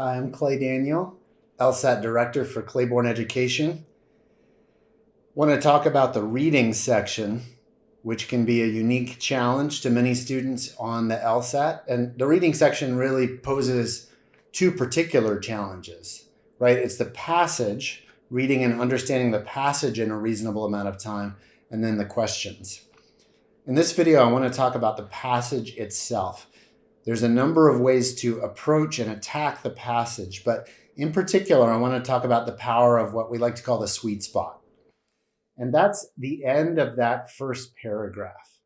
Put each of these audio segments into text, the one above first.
Hi, I'm Clay Daniel, LSAT Director for Claiborne Education. Want to talk about the reading section, which can be a unique challenge to many students on the LSAT. And the reading section really poses two particular challenges, right? It's the passage, reading and understanding the passage in a reasonable amount of time, and then the questions. In this video, I want to talk about the passage itself. There's a number of ways to approach and attack the passage, but in particular, I want to talk about the power of what we like to call the sweet spot. And that's the end of that first paragraph.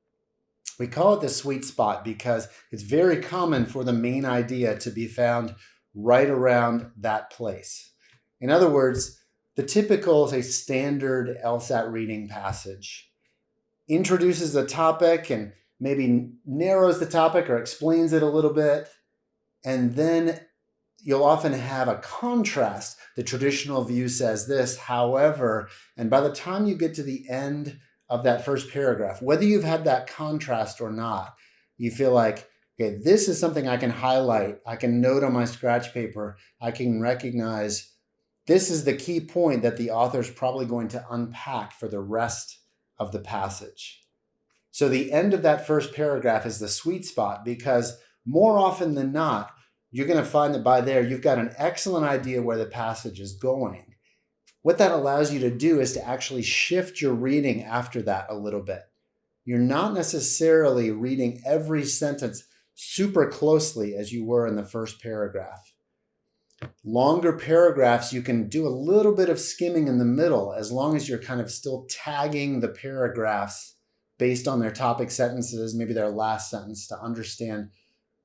We call it the sweet spot because it's very common for the main idea to be found right around that place. In other words, the typical, say, standard LSAT reading passage introduces the topic and maybe narrows the topic or explains it a little bit. And then you'll often have a contrast. The traditional view says this, however, and by the time you get to the end of that first paragraph, whether you've had that contrast or not, you feel like, okay, this is something I can highlight. I can note on my scratch paper. I can recognize this is the key point that the author's probably going to unpack for the rest of the passage. So the end of that first paragraph is the sweet spot because more often than not, you're going to find that by there, you've got an excellent idea where the passage is going. What that allows you to do is to actually shift your reading after that a little bit. You're not necessarily reading every sentence super closely as you were in the first paragraph. Longer paragraphs, you can do a little bit of skimming in the middle as long as you're kind of still tagging the paragraphs based on their topic sentences, maybe their last sentence, to understand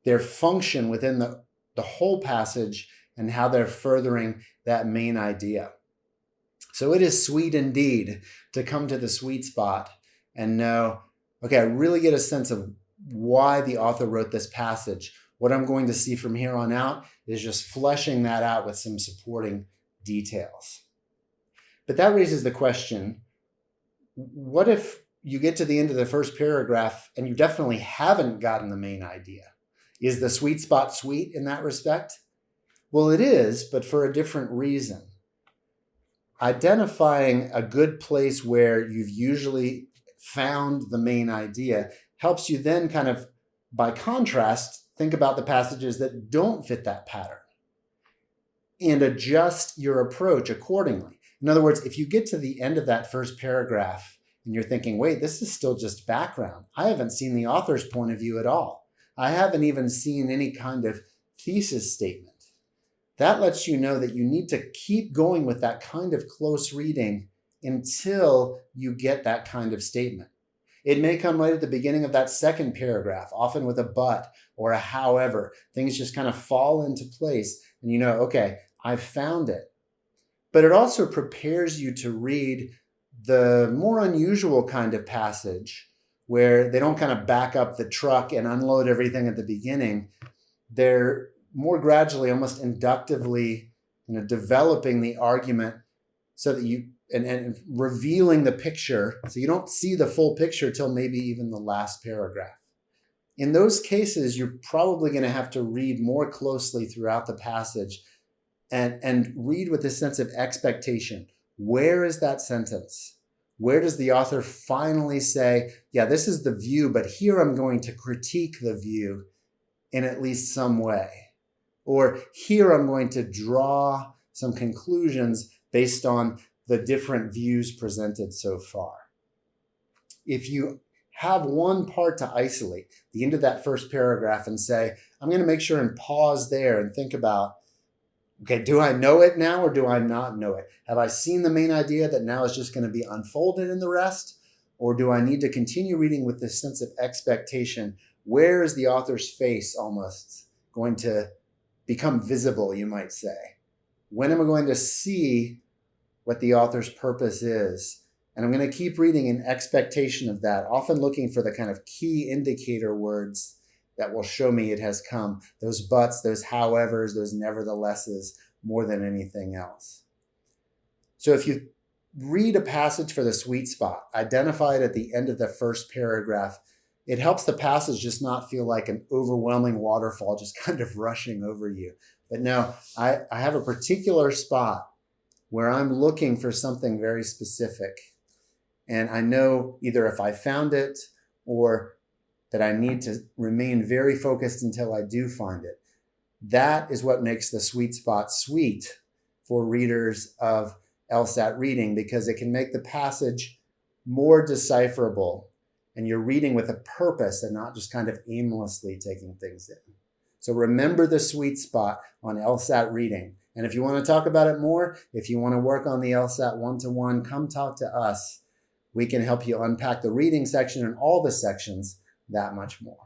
their function within the whole passage and how they're furthering that main idea. So it is sweet indeed to come to the sweet spot and know, okay, I really get a sense of why the author wrote this passage. What I'm going to see from here on out is just fleshing that out with some supporting details. But that raises the question, what if you get to the end of the first paragraph and you definitely haven't gotten the main idea? Is the sweet spot sweet in that respect? Well, it is, but for a different reason. Identifying a good place where you've usually found the main idea helps you then kind of, by contrast, think about the passages that don't fit that pattern and adjust your approach accordingly. In other words, if you get to the end of that first paragraph and you're thinking, wait, this is still just background. I haven't seen the author's point of view at all. I haven't even seen any kind of thesis statement. That lets you know that you need to keep going with that kind of close reading until you get that kind of statement. It may come right at the beginning of that second paragraph, often with a but or a however. Things just kind of fall into place and you know, okay, I've found it. But it also prepares you to read the more unusual kind of passage where they don't kind of back up the truck and unload everything at the beginning. They're more gradually, almost inductively, developing the argument so that you, and revealing the picture so you don't see the full picture till maybe even the last paragraph. In those cases, you're probably going to have to read more closely throughout the passage and read with a sense of expectation. Where is that sentence? Where does the author finally say, yeah, this is the view, but here I'm going to critique the view in at least some way. Or here I'm going to draw some conclusions based on the different views presented so far. If you have one part to isolate, the end of that first paragraph, and say, I'm going to make sure and pause there and think about, okay, do I know it now or do I not know it? Have I seen the main idea that now is just going to be unfolded in the rest? Or do I need to continue reading with this sense of expectation? Where is the author's face almost going to become visible, you might say? When am I going to see what the author's purpose is? And I'm going to keep reading in expectation of that, often looking for the kind of key indicator words that will show me it has come. Those buts, those howevers, those neverthelesses, more than anything else. So if you read a passage for the sweet spot, identify it at the end of the first paragraph, it helps the passage just not feel like an overwhelming waterfall just kind of rushing over you. But no, I have a particular spot where I'm looking for something very specific. And I know either if I found it or that I need to remain very focused until I do find it. That is what makes the sweet spot sweet for readers of LSAT reading, because it can make the passage more decipherable and you're reading with a purpose and not just kind of aimlessly taking things in. So remember the sweet spot on LSAT reading. And if you want to talk about it more, if you want to work on the LSAT one-to-one, come talk to us. We can help you unpack the reading section and all the sections that much more.